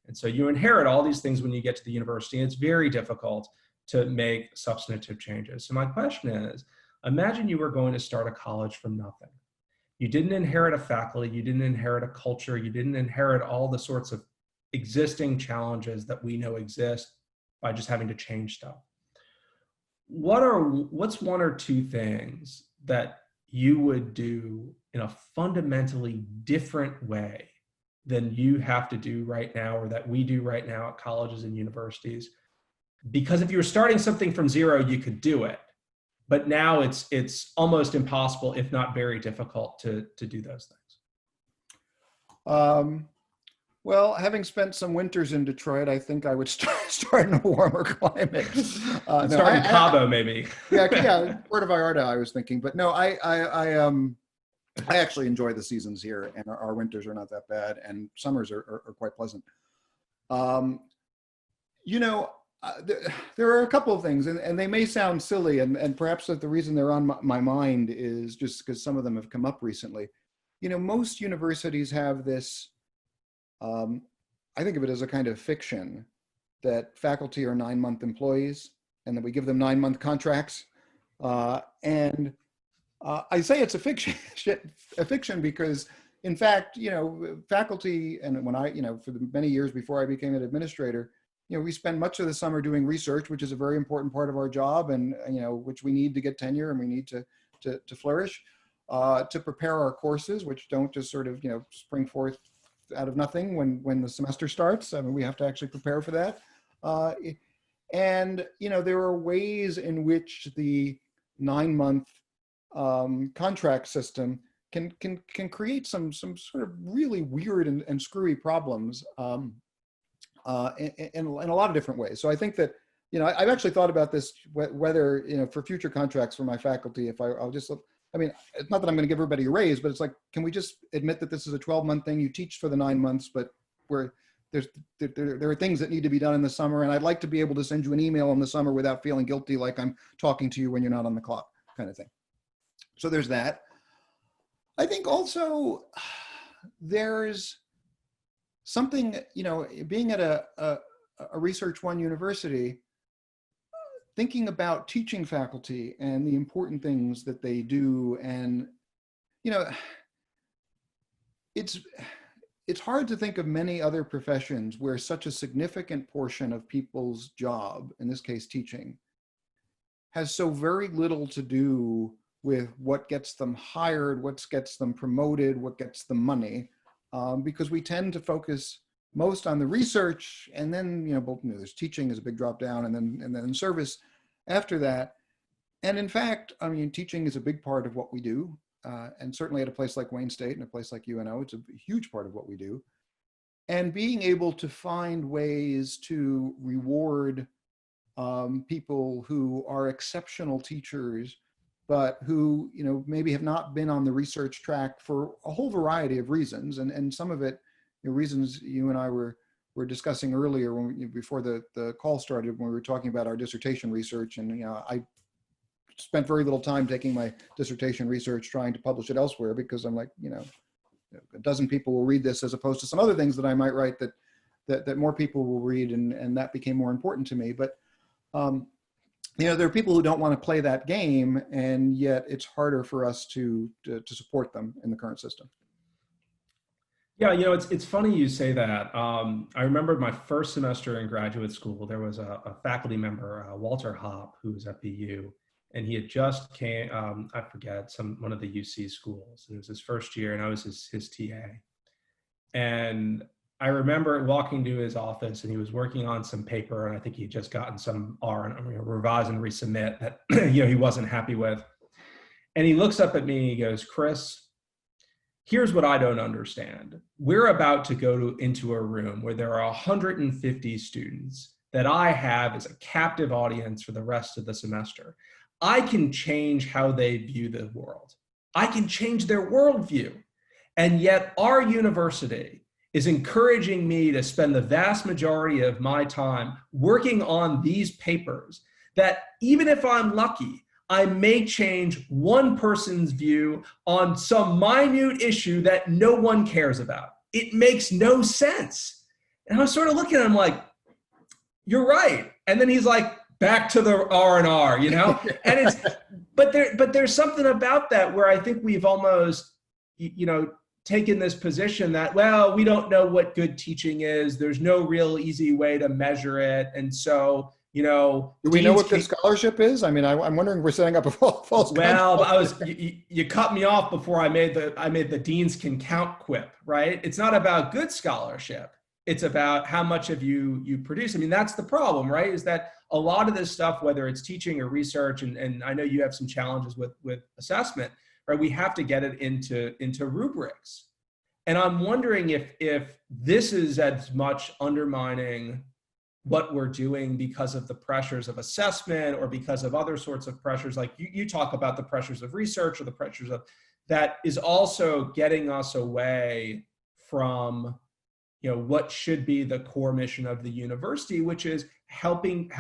And so you inherit all these things when you get to the university, and it's very difficult to make substantive changes. So my question is, imagine you were going to start a college from nothing. You didn't inherit a faculty, you didn't inherit a culture, you didn't inherit all the sorts of existing challenges that we know exist by just having to change stuff. What's 1 or 2 things that you would do in a fundamentally different way than you have to do right now, or that we do right now at colleges and universities? Because if you were starting something from zero, you could do it. But now it's almost impossible, if not very difficult, to do those things. Well, having spent some winters in Detroit, I think I would start in a warmer climate. Start in Cabo, maybe. yeah, Puerto Vallarta, I was thinking. But no, I actually enjoy the seasons here, and our winters are not that bad, and summers are quite pleasant. There are a couple of things, and they may sound silly, and perhaps that the reason they're on my mind is just because some of them have come up recently. Most universities have this, I think of it as a kind of fiction, that faculty are 9-month employees and that we give them 9-month contracts. And I say it's a fiction because, in fact, faculty, and when for the many years before I became an administrator, we spend much of the summer doing research, which is a very important part of our job, and which we need to get tenure and we need to flourish, to prepare our courses, which don't just sort of spring forth out of nothing when the semester starts. I mean, we have to actually prepare for that. And there are ways in which the 9-month contract system can create some sort of really weird and screwy problems in a lot of different ways. So I think that I've actually thought about this, whether for future contracts for my faculty, if I'll just, I mean, it's not that I'm going to give everybody a raise, but it's like, can we just admit that this is a 12-month thing? You teach for the 9 months, but there are things that need to be done in the summer, and I'd like to be able to send you an email in the summer without feeling guilty, like I'm talking to you when you're not on the clock, kind of thing. So there's that. I think also there's something, being at a Research One university, thinking about teaching faculty and the important things that they do. And, it's hard to think of many other professions where such a significant portion of people's job, in this case teaching, has so very little to do with what gets them hired, what gets them promoted, what gets them money, because we tend to focus most on the research, and then there's teaching is a big drop down, and then service after that. And in fact, I mean, teaching is a big part of what we do, and certainly at a place like Wayne State and a place like UNO, it's a huge part of what we do. And being able to find ways to reward people who are exceptional teachers, but who maybe have not been on the research track for a whole variety of reasons, and some of it reasons you and I were discussing earlier before the call started, when we were talking about our dissertation research. And I spent very little time taking my dissertation research trying to publish it elsewhere, because I'm like, a dozen people will read this as opposed to some other things that I might write that more people will read, and that became more important to me. But there are people who don't want to play that game, and yet it's harder for us to support them in the current system. Yeah, it's funny you say that. I remember my first semester in graduate school, there was a faculty member, Walter Hopp, who was at BU, and he had just came, I forget, one of the UC schools. It was his first year, and I was his TA. And I remember walking to his office, and he was working on some paper, and I think he'd just gotten some revise and resubmit that he wasn't happy with. And he looks up at me and he goes, "Chris, here's what I don't understand. We're about to go into a room where there are 150 students that I have as a captive audience for the rest of the semester. I can change how they view the world. I can change their worldview. And yet our university is encouraging me to spend the vast majority of my time working on these papers that, even if I'm lucky, I may change one person's view on some minute issue that no one cares about. It makes no sense." And I was sort of looking at him like, "You're right." And then he's like, "Back to the R&R, And it's, but there's something about that where I think we've almost, taken this position that, well, we don't know what good teaching is. There's no real easy way to measure it. And so, do we know what good scholarship is? I mean, I'm wondering if we're setting up a false. Well, you cut me off before I made the deans can count quip, right? It's not about good scholarship. It's about how much of you produce. I mean, that's the problem, right? Is that a lot of this stuff, whether it's teaching or research, and I know you have some challenges with assessment, right? We have to get it into rubrics. And I'm wondering if this is as much undermining what we're doing because of the pressures of assessment, or because of other sorts of pressures, like you talk about the pressures of research, or the pressures of that is also getting us away from what should be the core mission of the university, which is helping.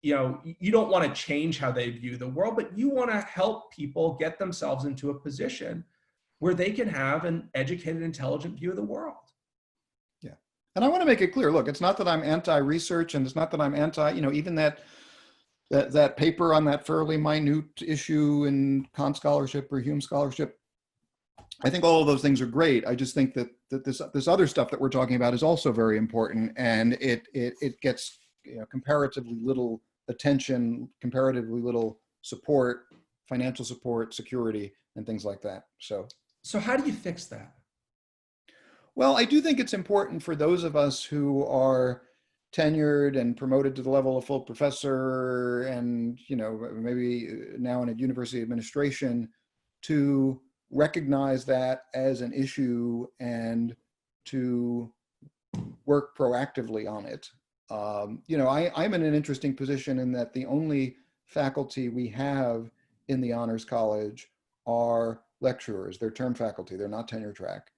You don't want to change how they view the world, but you want to help people get themselves into a position where they can have an educated, intelligent view of the world. Yeah. And I want to make it clear, look, it's not that I'm anti-research, and it's not that I'm anti, even that paper on that fairly minute issue in Kant scholarship or Hume scholarship. I think all of those things are great. I just think that this other stuff that we're talking about is also very important, and it gets, you know, comparatively little attention, comparatively little support, financial support, security, and things like that. So how do you fix that? Well, I do think it's important for those of us who are tenured and promoted to the level of full professor, and, you know, maybe now in a university administration, to recognize that as an issue and to work proactively on it. You know, I'm in an interesting position in that the only faculty we have in the Honors College are lecturers. They're term faculty. They're not tenure track.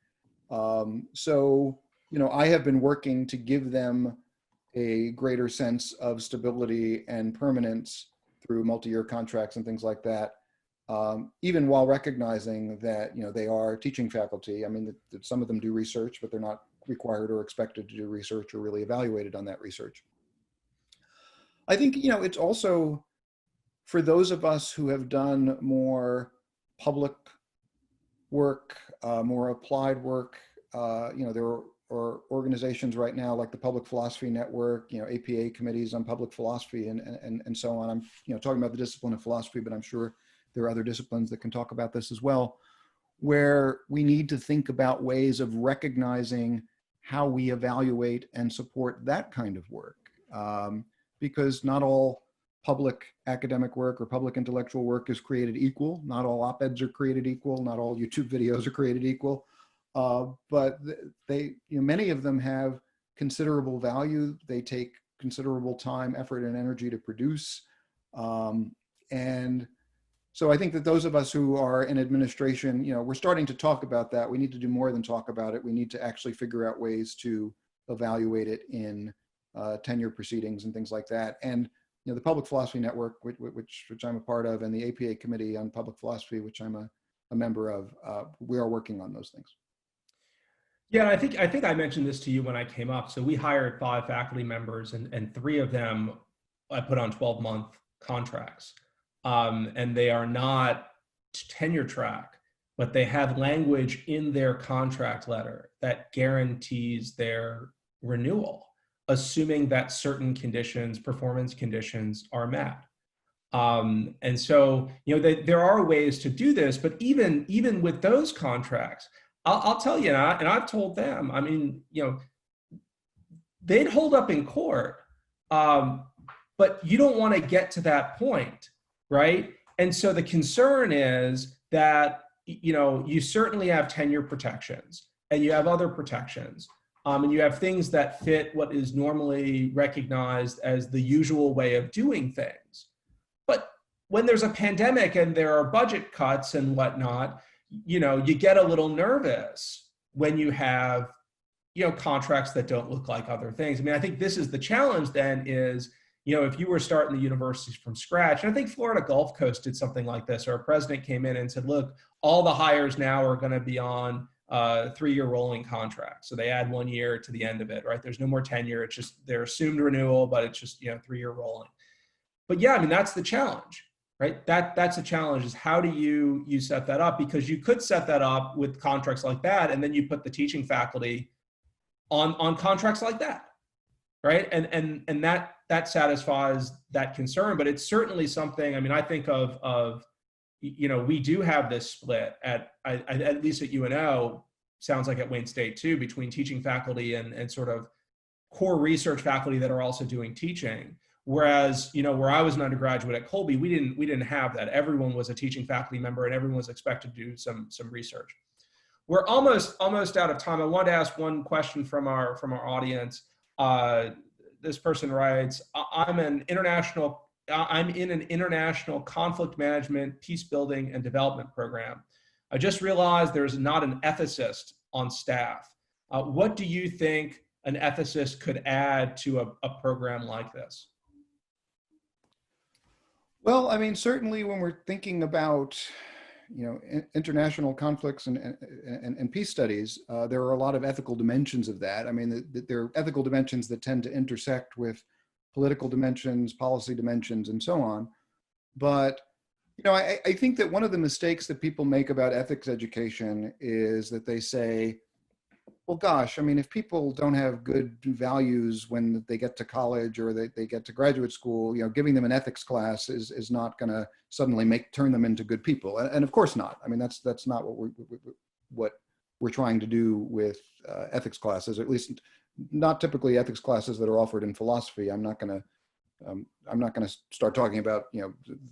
So, you know, I have been working to give them a greater sense of stability and permanence through multi-year contracts and things like that, even while recognizing that, you know, they are teaching faculty. I mean, some of them do research, but they're not required or expected to do research or really evaluated on that research. I think, you know, it's also for those of us who have done more public work, more applied work. You know, there are organizations right now like the Public Philosophy Network, you know, APA committees on public philosophy and so on. I'm, you know, talking about the discipline of philosophy, but I'm sure there are other disciplines that can talk about this as well, where we need to think about ways of recognizing how we evaluate and support that kind of work. Because not all public academic work or public intellectual work is created equal. Not all op-eds are created equal. Not all YouTube videos are created equal. But they, you know, many of them have considerable value. They take considerable time, effort, and energy to produce. And so I think that those of us who are in administration, you know, we're starting to talk about that. We need to do more than talk about it. We need to actually figure out ways to evaluate it in tenure proceedings and things like that. And, you know, the Public Philosophy Network, which I'm a part of, and the APA Committee on Public Philosophy, which I'm a member of, we are working on those things. Yeah, I think I mentioned this to you when I came up. So we hired 5 faculty members, and 3 of them I put on 12-month contracts. And they are not tenure track, but they have language in their contract letter that guarantees their renewal, assuming that certain conditions, performance conditions, are met. And so, you know, there are ways to do this, but even with those contracts, I'll tell you, and I've told them, I mean, you know, they'd hold up in court, but you don't want to get to that point, right? And so the concern is that, you know, you certainly have tenure protections and you have other protections, and you have things that fit what is normally recognized as the usual way of doing things. But when there's a pandemic and there are budget cuts and whatnot, you know, you get a little nervous when you have, you know, contracts that don't look like other things. I mean, I think this is the challenge then is, you know, if you were starting the universities from scratch, and I think Florida Gulf Coast did something like this, or a president came in and said, look, all the hires now are going to be on 3-year rolling contracts. So they add 1 year to the end of it, right? There's no more tenure. It's just their assumed renewal, but it's just, you know, 3-year rolling. But yeah, I mean, that's the challenge, right? That's the challenge, is how do you set that up? Because you could set that up with contracts like that, and then you put the teaching faculty on contracts like that, right? And that satisfies that concern. But it's certainly something, I mean, I think of you know, we do have this split at least at UNO, sounds like at Wayne State too, between teaching faculty and sort of core research faculty that are also doing teaching. Whereas, you know, where I was an undergraduate at Colby, we didn't have that. Everyone was a teaching faculty member and everyone was expected to do some research. We're almost out of time. I want to ask one question from our audience. This person writes, I'm in an international conflict management, peace building, and development program. I just realized there's not an ethicist on staff. What do you think an ethicist could add to a program like this? Well, I mean, certainly when we're thinking about, you know, international conflicts and peace studies, there are a lot of ethical dimensions of that. I mean, there are ethical dimensions that tend to intersect with political dimensions, policy dimensions, and so on. But I think that one of the mistakes that people make about ethics education is that they say, well, gosh, I mean, if people don't have good values when they get to college or they get to graduate school, giving them an ethics class is not going to suddenly turn them into good people. And of course not. I mean, that's not what we're trying to do with ethics classes, at least not typically ethics classes that are offered in philosophy. I'm not going to start talking about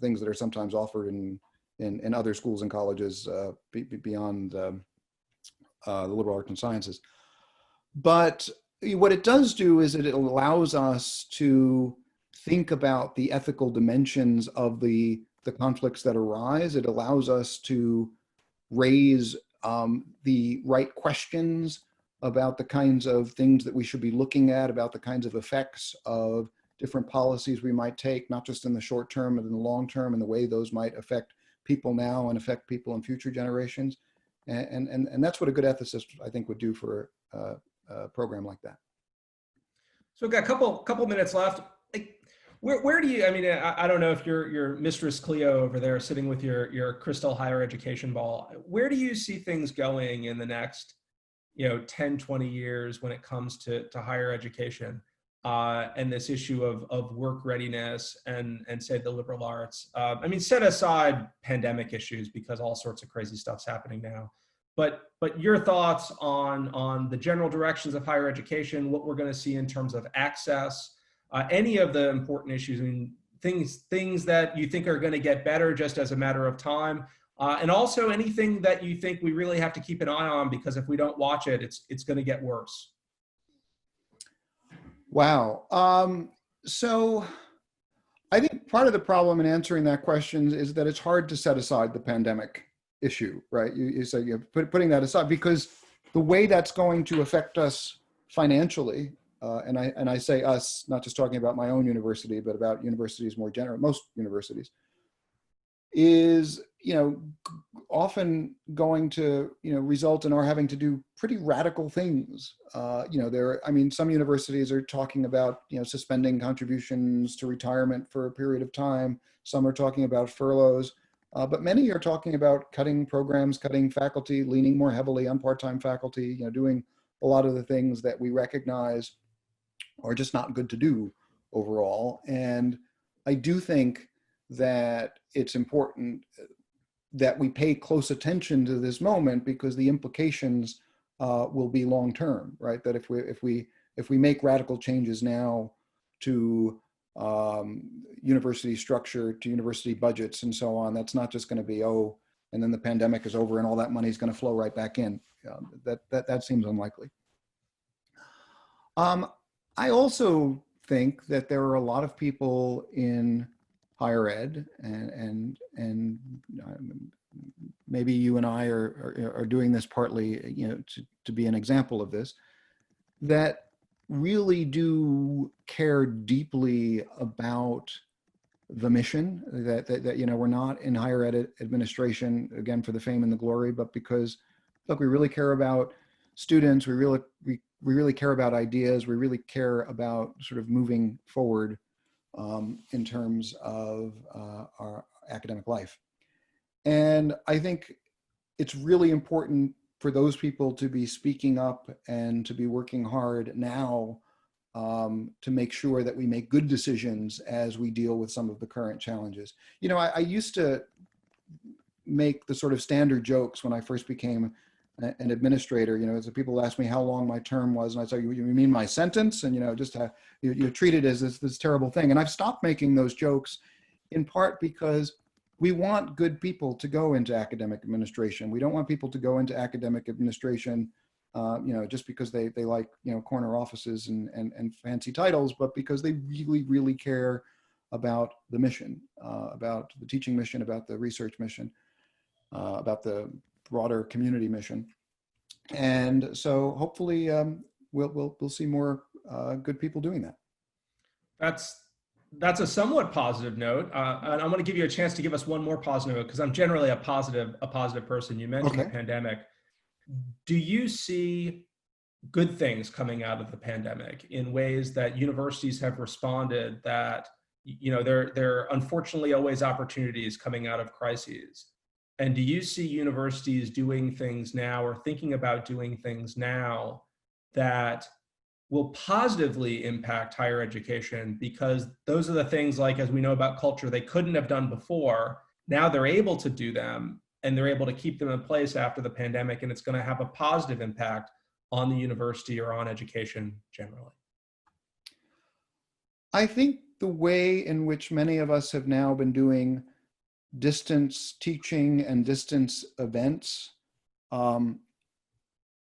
things that are sometimes offered in other schools and colleges beyond the liberal arts and sciences. But what it does do is it allows us to think about the ethical dimensions of the conflicts that arise. It allows us to raise the right questions about the kinds of things that we should be looking at, about the kinds of effects of different policies we might take, not just in the short term, but in the long term, and the way those might affect people now and affect people in future generations. And that's what a good ethicist, I think, would do for a program like that. So we've got a couple minutes left. Like, where do you, I mean, I don't know if your Mistress Cleo over there sitting with your crystal higher education ball, where do you see things going in the next 10, 20 years when it comes to higher education and this issue of work readiness and say the liberal arts? I mean, set aside pandemic issues because all sorts of crazy stuff's happening now. But your thoughts on the general directions of higher education, what we're going to see in terms of access, any of the important issues, I mean, things that you think are going to get better just as a matter of time, and also anything that you think we really have to keep an eye on because if we don't watch it, it's going to get worse. Wow. So I think part of the problem in answering that question is that it's hard to set aside the pandemic issue, right? You say putting that aside because the way that's going to affect us financially, and I say us, not just talking about my own university, but about universities more general, most universities, is often going to result in our having to do pretty radical things. Some universities are talking about suspending contributions to retirement for a period of time. Some are talking about furloughs. But many are talking about cutting programs, cutting faculty, leaning more heavily on part-time faculty, doing a lot of the things that we recognize are just not good to do overall. And I do think that it's important that we pay close attention to this moment because the implications will be long-term, right? That if we make radical changes now to university structure, to university budgets and so on, that's not just going to be, and then the pandemic is over and all that money is going to flow right back in. That seems unlikely. I also think that there are a lot of people in higher ed and maybe you and I are doing this partly, to be an example of this, that really do care deeply about the mission, that we're not in higher ed administration, again, for the fame and the glory, but because, look, we really care about students, we really care about ideas, we really care about sort of moving forward in terms of our academic life. And I think it's really important for those people to be speaking up and to be working hard now to make sure that we make good decisions as we deal with some of the current challenges. I used to make the sort of standard jokes when I first became an administrator, as people ask me how long my term was, and I say, you mean my sentence? And just you treat it as this terrible thing. And I've stopped making those jokes in part because we want good people to go into academic administration. We don't want people to go into academic administration, just because they like, corner offices and fancy titles, but because they really, really care about the mission, about the teaching mission, about the research mission, about the broader community mission. And so hopefully we'll see more good people doing that. That's a somewhat positive note. And I'm going to give you a chance to give us one more positive note because I'm generally a positive person. You mentioned the pandemic. Do you see good things coming out of the pandemic in ways that universities have responded that there are unfortunately always opportunities coming out of crises. And do you see universities doing things now or thinking about doing things now that will positively impact higher education? Because those are the things, like, as we know about culture, they couldn't have done before. Now they're able to do them, and they're able to keep them in place after the pandemic, and it's going to have a positive impact on the university or on education generally. I think the way in which many of us have now been doing distance teaching and distance events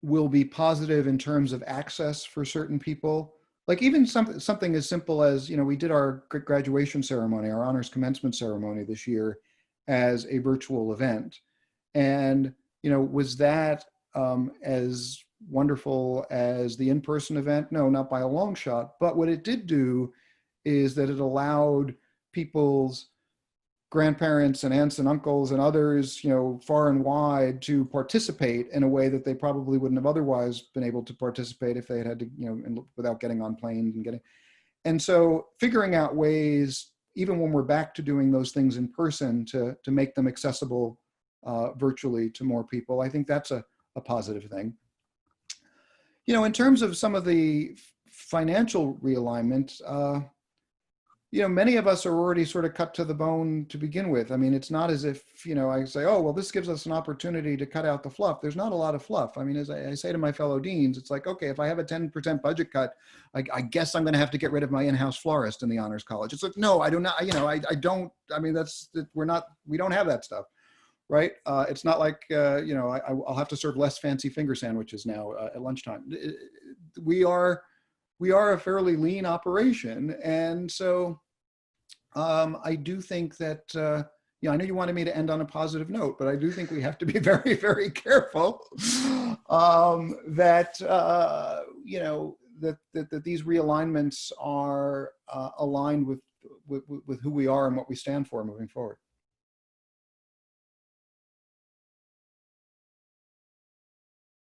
will be positive in terms of access for certain people. Like even something as simple as, we did our graduation ceremony, our honors commencement ceremony this year as a virtual event. And, was that as wonderful as the in-person event? No, not by a long shot. But what it did do is that it allowed people's grandparents and aunts and uncles and others, far and wide, to participate in a way that they probably wouldn't have otherwise been able to participate if they had to, without getting on planes and getting. And so figuring out ways, even when we're back to doing those things in person, to make them accessible virtually to more people, I think that's a positive thing. In terms of some of the financial realignment, many of us are already sort of cut to the bone to begin with. I mean, it's not as if, I say, oh, well, this gives us an opportunity to cut out the fluff. There's not a lot of fluff. I mean, as I say to my fellow deans, it's like, okay, if I have a 10% budget cut, I guess I'm going to have to get rid of my in-house florist in the honors college. It's like, no, I do not, I don't, I mean, we don't have that stuff, right? It's not like, I'll have to serve less fancy finger sandwiches now at lunchtime. We are a fairly lean operation. And so I do think that, I know you wanted me to end on a positive note, but I do think we have to be very, very careful that these realignments are aligned with who we are and what we stand for moving forward.